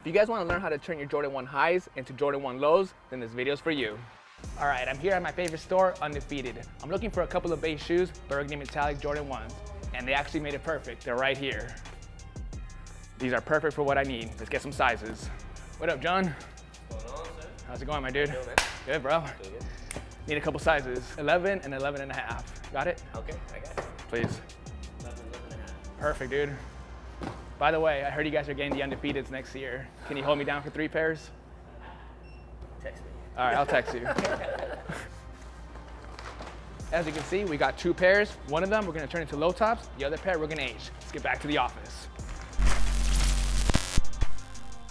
If you guys want to learn how to turn your Jordan 1 highs into Jordan 1 lows, then this video is for you. All right, I'm here at my favorite store, Undefeated. I'm looking for a couple of base shoes, Burgundy Metallic Jordan 1s, and they actually made it perfect. They're right here. These are perfect for what I need. Let's get some sizes. What up, John? What's going on, sir? How's it going, my dude? Good, man. Good, bro. Doing good. Need a couple sizes, 11 and 11 and a half. Got it? Okay, I got it. Please. 11 and a half. Perfect, dude. By the way, I heard you guys are getting the Undefeateds next year. Can you hold me down for 3 pairs? Text me. All right, I'll text you. As you can see, we got 2 pairs. One of them we're gonna turn into low tops. The other pair we're gonna age. Let's get back to the office.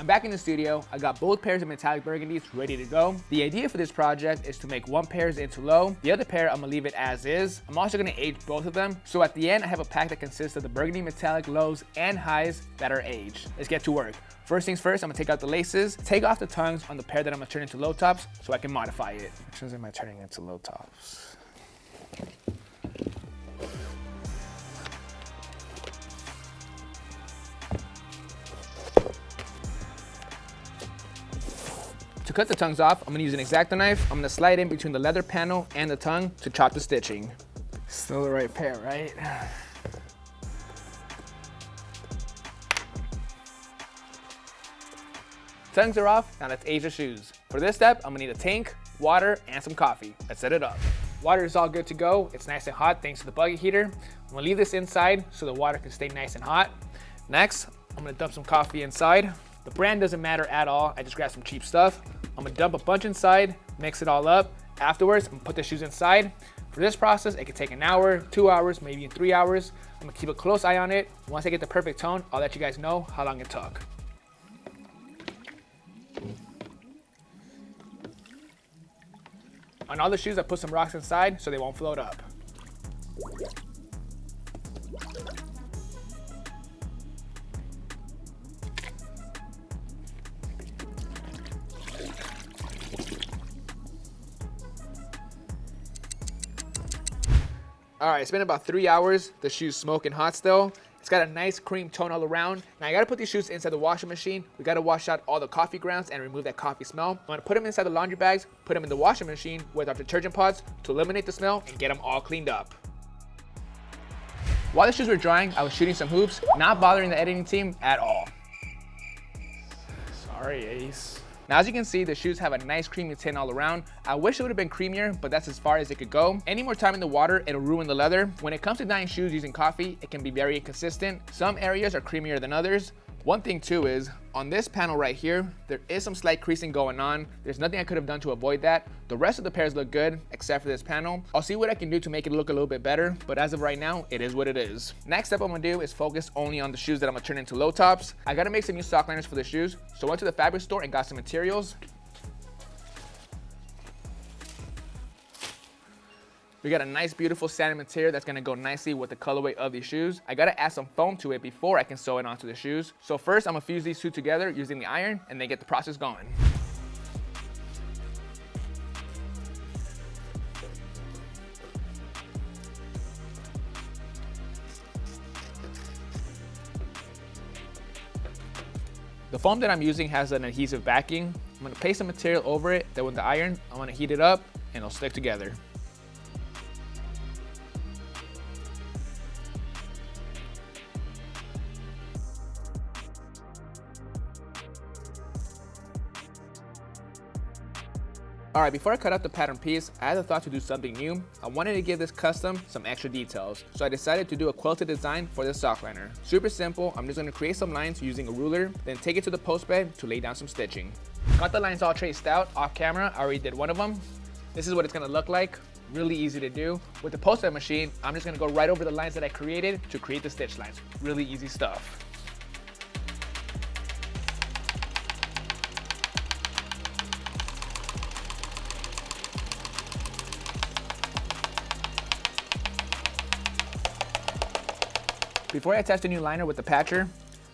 I'm back in the studio. I got both pairs of Metallic Burgundies ready to go. The idea for this project is to make one pair into low. The other pair, I'm gonna leave it as is. I'm also gonna age both of them. So at the end, I have a pack that consists of the Burgundy Metallic lows and highs that are aged. Let's get to work. First things first, I'm gonna take out the laces, take off the tongues on the pair that I'm gonna turn into low tops so I can modify it. Which ones am I turning into low tops? To cut the tongues off, I'm gonna use an X-Acto knife. I'm gonna slide in between the leather panel and the tongue to chop the stitching. Still the right pair, right? Tongues are off, now let's age the shoes. For this step, I'm gonna need a tank, water, and some coffee. Let's set it up. Water is all good to go. It's nice and hot thanks to the bucket heater. I'm gonna leave this inside so the water can stay nice and hot. Next, I'm gonna dump some coffee inside. The brand doesn't matter at all. I just grabbed some cheap stuff. I'm gonna dump a bunch inside, mix it all up. Afterwards, I'm gonna put the shoes inside. For this process, it could take an hour, 2 hours, maybe 3 hours. I'm gonna keep a close eye on it. Once I get the perfect tone, I'll let you guys know how long it took. On all the shoes, I put some rocks inside so they won't float up. All right, it's been about 3 hours. The shoe's smoking hot still. It's got a nice cream tone all around. Now I gotta put these shoes inside the washing machine. We gotta wash out all the coffee grounds and remove that coffee smell. I'm gonna put them inside the laundry bags, put them in the washing machine with our detergent pods to eliminate the smell and get them all cleaned up. While the shoes were drying, I was shooting some hoops, not bothering the editing team at all. Sorry, Ace. Now, as you can see, the shoes have a nice creamy tint all around. I wish it would have been creamier, but that's as far as it could go. Any more time in the water, it'll ruin the leather. When it comes to dyeing shoes using coffee, it can be very inconsistent. Some areas are creamier than others. One thing too is, on this panel right here, there is some slight creasing going on. There's nothing I could have done to avoid that. The rest of the pairs look good, except for this panel. I'll see what I can do to make it look a little bit better, but as of right now, it is what it is. Next step I'm gonna do is focus only on the shoes that I'm gonna turn into low tops. I gotta make some new sock liners for the shoes, so I went to the fabric store and got some materials. We got a nice, beautiful satin material that's gonna go nicely with the colorway of these shoes. I gotta add some foam to it before I can sew it onto the shoes. So first, I'm gonna fuse these two together using the iron and then get the process going. The foam that I'm using has an adhesive backing. I'm gonna paste some material over it, then with the iron, I'm gonna heat it up and it'll stick together. All right, before I cut out the pattern piece, I had the thought to do something new. I wanted to give this custom some extra details. So I decided to do a quilted design for this sock liner. Super simple, I'm just gonna create some lines using a ruler, then take it to the post bed to lay down some stitching. Got the lines all traced out off camera, I already did one of them. This is what it's gonna look like, really easy to do. With the post bed machine, I'm just gonna go right over the lines that I created to create the stitch lines. Really easy stuff. Before I attach the new liner with the patcher,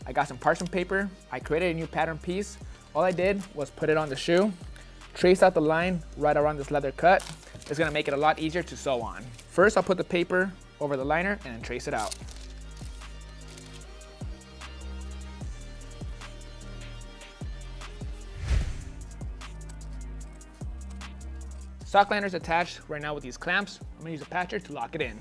I got some parchment paper. I created a new pattern piece. All I did was put it on the shoe, trace out the line right around this leather cut. It's gonna make it a lot easier to sew on. First, I'll put the paper over the liner and then trace it out. Sock liner is attached right now with these clamps. I'm gonna use a patcher to lock it in.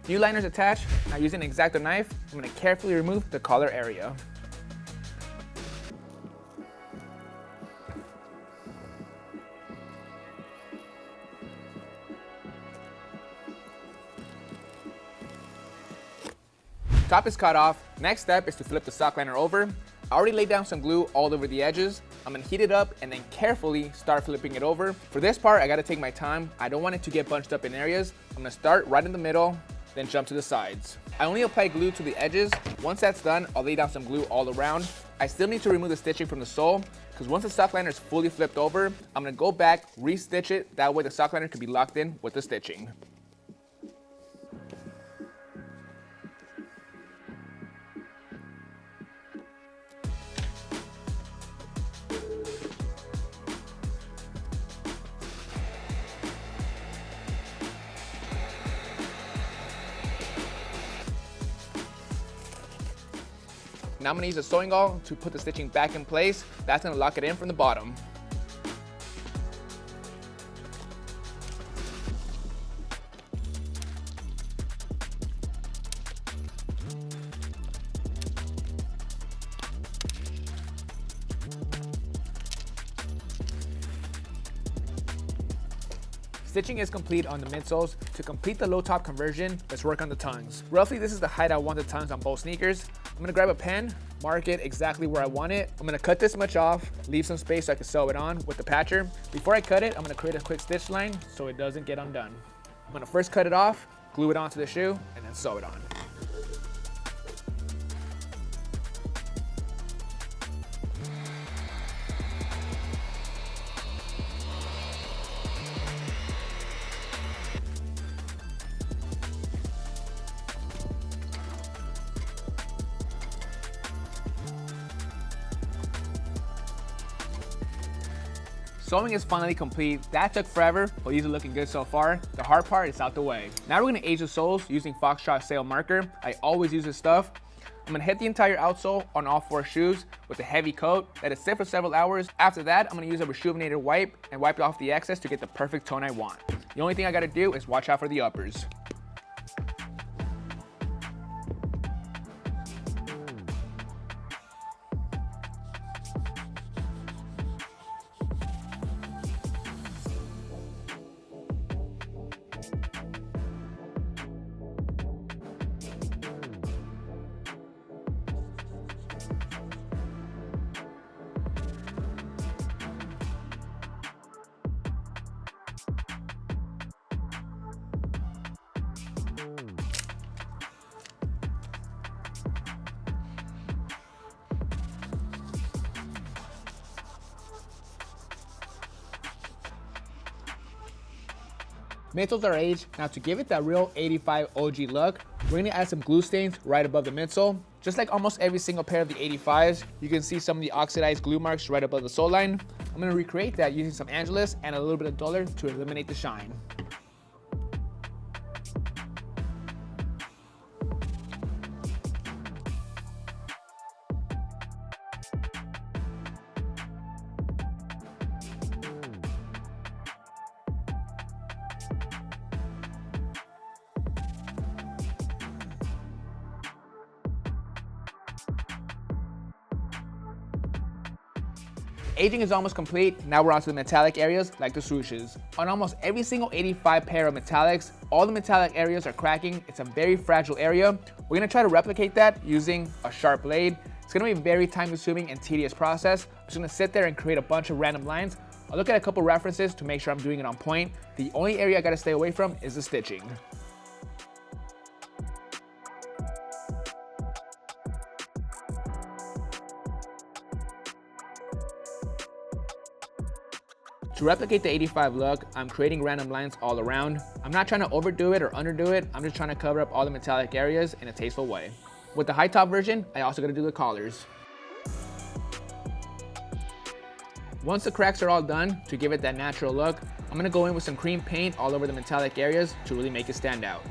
New liners attached. Now using an X-Acto knife, I'm going to carefully remove the collar area. Top is cut off. Next step is to flip the sock liner over. I already laid down some glue all over the edges. I'm gonna heat it up and then carefully start flipping it over. For this part, I gotta take my time. I don't want it to get bunched up in areas. I'm gonna start right in the middle, then jump to the sides. I only apply glue to the edges. Once that's done, I'll lay down some glue all around. I still need to remove the stitching from the sole because once the sock liner is fully flipped over, I'm gonna go back, re-stitch it. That way the sock liner can be locked in with the stitching. Now I'm gonna use a sewing gauze to put the stitching back in place. That's gonna lock it in from the bottom. Stitching is complete on the midsoles. To complete the low top conversion, let's work on the tongues. Roughly, this is the height I want the tongues on both sneakers. I'm gonna grab a pen, mark it exactly where I want it. I'm gonna cut this much off, leave some space so I can sew it on with the patcher. Before I cut it, I'm gonna create a quick stitch line so it doesn't get undone. I'm gonna first cut it off, glue it onto the shoe, and then sew it on. Sewing is finally complete. That took forever, but these are looking good so far. The hard part is out the way. Now we're gonna age the soles using Foxtrot sail marker. I always use this stuff. I'm gonna hit the entire outsole on all 4 shoes with a heavy coat. Let it sit for several hours. After that, I'm gonna use a rejuvenated wipe and wipe off the excess to get the perfect tone I want. The only thing I gotta do is watch out for the uppers. Midsoles are aged. Now to give it that real 85 OG look, we're gonna add some glue stains right above the midsole. Just like almost every single pair of the 85s, you can see some of the oxidized glue marks right above the sole line. I'm gonna recreate that using some Angelus and a little bit of duller to eliminate the shine. Aging is almost complete. Now we're on to the metallic areas like the swooshes. On almost every single 85 pair of metallics, all the metallic areas are cracking. It's a very fragile area. We're gonna try to replicate that using a sharp blade. It's gonna be a very time consuming and tedious process. I'm just gonna sit there and create a bunch of random lines. I'll look at a couple references to make sure I'm doing it on point. The only area I gotta stay away from is the stitching. To replicate the 85 look, I'm creating random lines all around. I'm not trying to overdo it or underdo it. I'm just trying to cover up all the metallic areas in a tasteful way. With the high top version, I also gotta do the collars. Once the cracks are all done, to give it that natural look, I'm gonna go in with some cream paint all over the metallic areas to really make it stand out.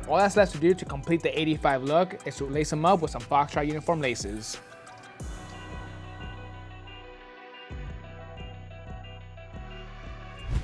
All that's left to do to complete the 85 look is to lace them up with some Foxtrot uniform laces.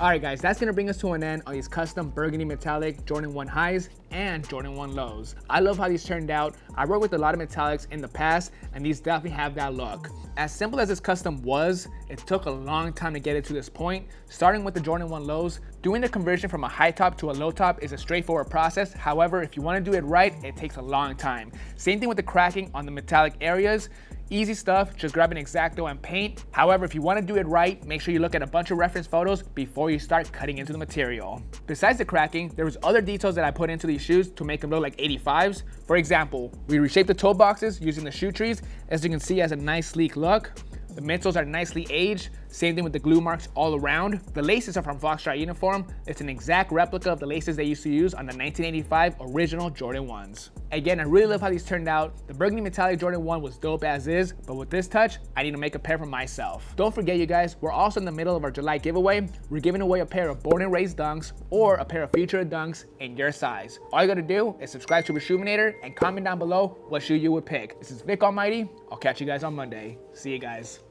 Alright guys, that's gonna bring us to an end on these custom burgundy metallic Jordan 1 highs and Jordan 1 lows. I love how these turned out. I worked with a lot of metallics in the past and these definitely have that look. As simple as this custom was, it took a long time to get it to this point. Starting with the Jordan 1 lows, doing the conversion from a high top to a low top is a straightforward process. However, if you want to do it right, it takes a long time. Same thing with the cracking on the metallic areas. Easy stuff, just grab an X-Acto and paint. However, if you want to do it right, make sure you look at a bunch of reference photos before you start cutting into the material. Besides the cracking, there was other details that I put into these shoes to make them look like 85s. For example, we reshaped the toe boxes using the shoe trees, as you can see, has a nice sleek look. The midsoles are nicely aged. Same thing with the glue marks all around. The laces are from Foxtrot Uniform. It's an exact replica of the laces they used to use on the 1985 original Jordan 1s. Again, I really love how these turned out. The burgundy metallic Jordan 1 was dope as is, but with this touch, I need to make a pair for myself. Don't forget you guys, we're also in the middle of our July giveaway. We're giving away a pair of born and raised dunks or a pair of featured dunks in your size. All you gotta do is subscribe to Reshoeminator and comment down below what shoe you would pick. This is Vick Almighty. I'll catch you guys on Monday. See you guys.